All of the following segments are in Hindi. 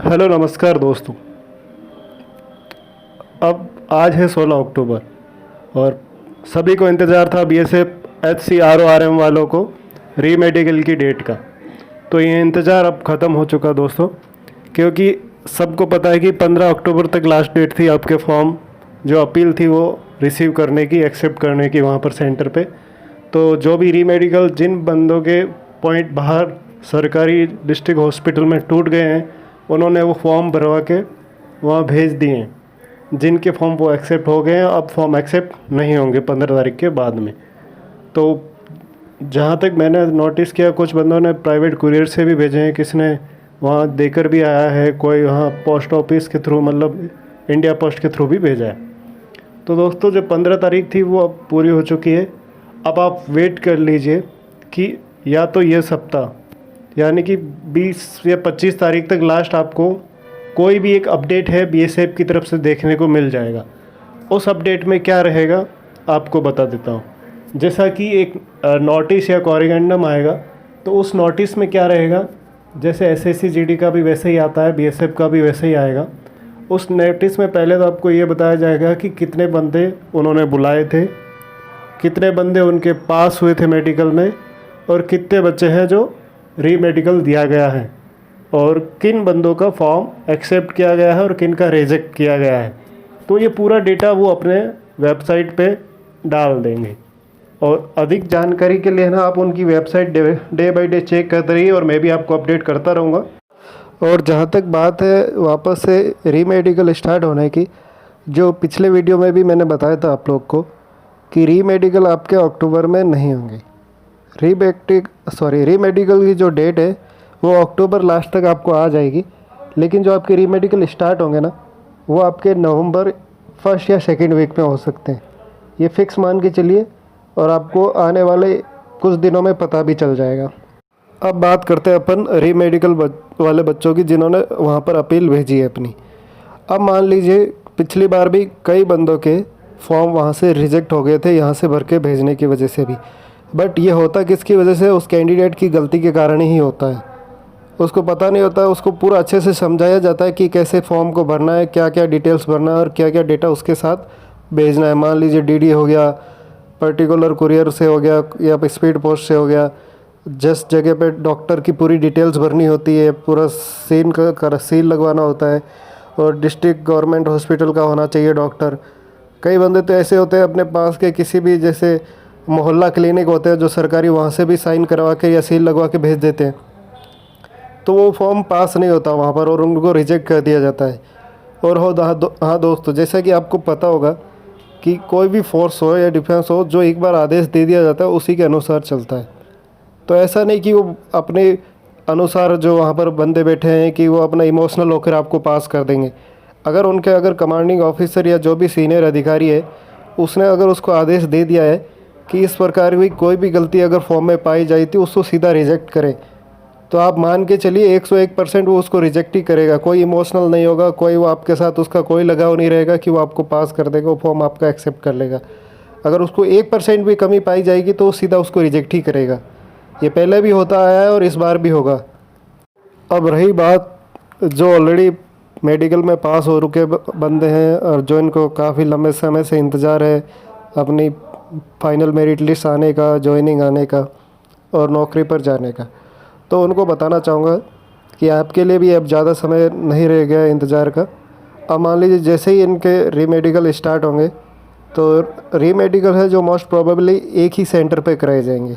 हेलो नमस्कार दोस्तों। अब आज है 16 अक्टूबर और सभी को इंतज़ार था बीएसएफ HCRORM वालों को री मेडिकल की डेट का। तो ये इंतज़ार अब ख़त्म हो चुका दोस्तों, क्योंकि सबको पता है कि 15 अक्टूबर तक लास्ट डेट थी आपके फॉर्म जो अपील थी वो रिसीव करने की, एक्सेप्ट करने की वहाँ पर सेंटर पे। तो जो भी री मेडिकल जिन बंदों के पॉइंट बाहर सरकारी डिस्ट्रिक्ट हॉस्पिटल में टूट गए हैं, उन्होंने वो फॉर्म भरवा के वहाँ भेज दिए हैं। जिनके फॉर्म वो एक्सेप्ट हो गए हैं, अब फॉर्म एक्सेप्ट नहीं होंगे 15 तारीख के बाद में। तो जहाँ तक मैंने नोटिस किया, कुछ बंदों ने प्राइवेट कुरियर से भी भेजे हैं, किसने वहाँ देकर भी आया है, कोई वहाँ पोस्ट ऑफिस के थ्रू मतलब इंडिया पोस्ट के थ्रू भी भेजा है। तो दोस्तों जो 15 तारीख थी वो अब पूरी हो चुकी है। अब आप वेट कर लीजिए कि या तो ये सप्ताह यानी कि 20 या 25 तारीख तक लास्ट आपको कोई भी एक अपडेट है बीएसएफ की तरफ से देखने को मिल जाएगा। उस अपडेट में क्या रहेगा आपको बता देता हूँ। जैसा कि एक नोटिस या कॉरिगेंडम आएगा, तो उस नोटिस में क्या रहेगा, जैसे एसएससी जीडी का भी वैसे ही आता है, बीएसएफ का भी वैसे ही आएगा। उस नोटिस में पहले तो आपको ये बताया जाएगा कि कितने बंदे उन्होंने बुलाए थे, कितने बंदे उनके पास हुए थे मेडिकल में, और कितने बच्चे हैं जो री मेडिकल दिया गया है, और किन बंदों का फॉर्म एक्सेप्ट किया गया है और किन का रिजेक्ट किया गया है। तो ये पूरा डेटा वो अपने वेबसाइट पे डाल देंगे। और अधिक जानकारी के लिए ना आप उनकी website day by day check करते रहिए, और मैं भी आपको अपडेट करता रहूँगा। और जहाँ तक बात है वापस से री मेडिकल स्टार्ट होने की, जो पिछले वीडियो में भी मैंने बताया था आप लोग को कि री मेडिकल आपके अक्टूबर में नहीं होंगे। री मेडिकल की जो डेट है वो अक्टूबर लास्ट तक आपको आ जाएगी, लेकिन जो आपके री मेडिकल स्टार्ट होंगे ना, वो आपके नवंबर फर्स्ट या सेकंड वीक में हो सकते हैं। ये फिक्स मान के चलिए, और आपको आने वाले कुछ दिनों में पता भी चल जाएगा। अब बात करते हैं अपन री मेडिकल वाले बच्चों की, जिन्होंने वहाँ पर अपील भेजी है अपनी। अब मान लीजिए पिछली बार भी कई बंदों के फॉर्म वहाँ से रिजेक्ट हो गए थे, यहाँ से भर के भेजने की वजह से भी। बट ये होता किसकी वजह से, उस कैंडिडेट की गलती के कारण ही होता है। उसको पता नहीं होता है, उसको पूरा अच्छे से समझाया जाता है कि कैसे फॉर्म को भरना है, क्या क्या डिटेल्स भरना है और क्या क्या डेटा उसके साथ भेजना है। मान लीजिए डीडी हो गया, पर्टिकुलर कुरियर से हो गया, या स्पीड पोस्ट से हो गया। जिस जगह पे डॉक्टर की पूरी डिटेल्स भरनी होती है, पूरा सील लगवाना होता है, और डिस्ट्रिक्ट गवर्नमेंट हॉस्पिटल का होना चाहिए डॉक्टर। कई बंदे तो ऐसे होते हैं अपने पास के किसी भी जैसे मोहल्ला क्लिनिक होते हैं जो सरकारी, वहाँ से भी साइन करवा के या सील लगवा के भेज देते हैं। तो वो फॉर्म पास नहीं होता वहाँ पर, और उनको रिजेक्ट कर दिया जाता है। और हाँ दोस्तों, जैसा कि आपको पता होगा कि कोई भी फोर्स हो या डिफेंस हो, जो एक बार आदेश दे दिया जाता है उसी के अनुसार चलता है। तो ऐसा नहीं कि वो अपने अनुसार जो वहाँ पर बंदे बैठे हैं कि वो अपना इमोशनल होकर आपको पास कर देंगे। अगर कमांडिंग ऑफिसर या जो भी सीनियर अधिकारी है, उसने अगर उसको आदेश दे दिया है कि इस प्रकार की कोई भी गलती अगर फॉर्म में पाई जाती तो उसको सीधा रिजेक्ट करें, तो आप मान के चलिए 101% वो उसको रिजेक्ट ही करेगा। कोई इमोशनल नहीं होगा, कोई वो आपके साथ उसका कोई लगाव नहीं रहेगा कि वो आपको पास कर देगा, वो फॉर्म आपका एक्सेप्ट कर लेगा। अगर उसको 1% भी कमी पाई जाएगी तो वो सीधा उसको रिजेक्ट ही करेगा। ये पहले भी होता आया है और इस बार भी होगा। अब रही बात जो ऑलरेडी मेडिकल में पास हो रुके बंदे हैं, और जो इनको काफ़ी लंबे समय से इंतज़ार है अपनी फाइनल मेरिट लिस्ट आने का, जॉइनिंग आने का और नौकरी पर जाने का, तो उनको बताना चाहूँगा कि आपके लिए भी अब ज़्यादा समय नहीं रह गया इंतज़ार का। अब मान लीजिए जैसे ही इनके री मेडिकल स्टार्ट होंगे, तो री मेडिकल है जो मोस्ट प्रोबेबली एक ही सेंटर पे कराए जाएंगे।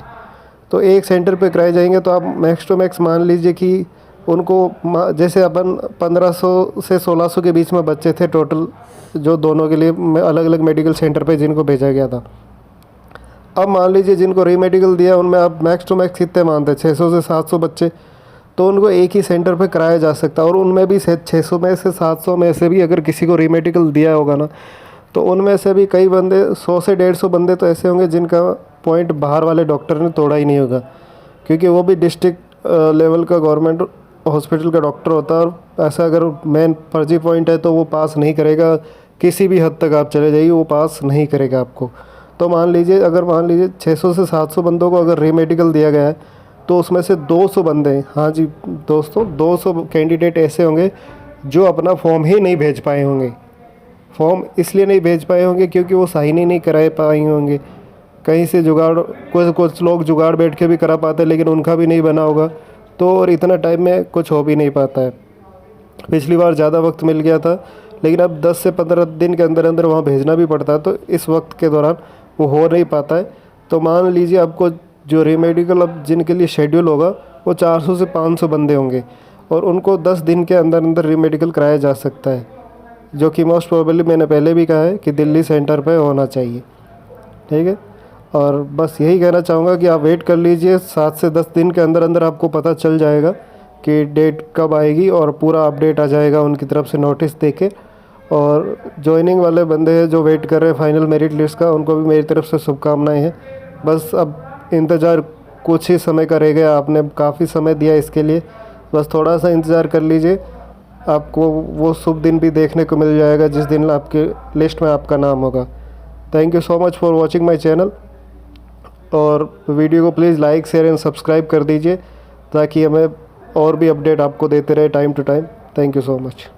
तो एक सेंटर पे कराए जाएंगे तो आप मैक्स टू मैक्स मान लीजिए कि उनको जैसे अपन 1500 से 1600 के बीच में बच्चे थे टोटल, जो दोनों के लिए अलग अलग मेडिकल सेंटर पे जिनको भेजा गया था। अब मान लीजिए जिनको री मेडिकल दिया उनमें आप मैक्स टू मैक्स कितने मानते हैं, 600 से 700 बच्चे, तो उनको एक ही सेंटर पे कराया जा सकता है। और उनमें भी 600 में से 700 में से भी अगर किसी को री मेडिकल दिया होगा ना, तो उनमें से भी कई बंदे 100 से 150 बंदे तो ऐसे होंगे जिनका पॉइंट बाहर वाले डॉक्टर ने तोड़ा ही नहीं होगा, क्योंकि वो भी डिस्ट्रिक्ट लेवल का गवर्नमेंट हॉस्पिटल का डॉक्टर होता है। और ऐसा अगर मेन फर्जी पॉइंट है तो वो पास नहीं करेगा, किसी भी हद तक आप चले जाइए वो पास नहीं करेगा आपको। तो मान लीजिए 600 से 700 बंदों को अगर री मेडिकल दिया गया है, तो उसमें से 200 बंदे, हाँ जी दोस्तों, 200 कैंडिडेट ऐसे होंगे जो अपना फॉर्म ही नहीं भेज पाए होंगे। फॉर्म इसलिए नहीं भेज पाए होंगे क्योंकि वो साइन ही नहीं करा पाए होंगे, कहीं से जुगाड़, कुछ कुछ लोग जुगाड़ बैठ के भी करा पाते लेकिन उनका भी नहीं बना होगा। तो और इतना टाइम में कुछ हो भी नहीं पाता है। पिछली बार ज़्यादा वक्त मिल गया था, लेकिन अब 10 से 15 दिन के अंदर अंदर वहाँ भेजना भी पड़ता है, तो इस वक्त के दौरान वो हो नहीं पाता है। तो मान लीजिए आपको जो रीमेडिकल अब जिनके लिए शेड्यूल होगा वो 400 से 500 बंदे होंगे और उनको 10 दिन के अंदर अंदर रीमेडिकल कराया जा सकता है, जो कि मोस्ट प्रोबेबली मैंने पहले भी कहा है कि दिल्ली सेंटर पे होना चाहिए। ठीक है, और बस यही कहना चाहूँगा कि आप वेट कर लीजिए, 7 से 10 दिन के अंदर अंदर आपको पता चल जाएगा कि डेट कब आएगी और पूरा अपडेट आ जाएगा उनकी तरफ से नोटिस देके। और ज्वाइनिंग वाले बंदे हैं जो वेट कर रहे हैं फाइनल मेरिट लिस्ट का, उनको भी मेरी तरफ से शुभकामनाएं हैं। बस अब इंतज़ार कुछ ही समय का रह गया, आपने काफ़ी समय दिया इसके लिए, बस थोड़ा सा इंतज़ार कर लीजिए, आपको वो शुभ दिन भी देखने को मिल जाएगा जिस दिन आपके लिस्ट में आपका नाम होगा। Thank you so much for watching my channel, और वीडियो को please like share and subscribe कर दीजिए ताकि हमें और भी अपडेट आपको देते रहे time to time. Thank you so much.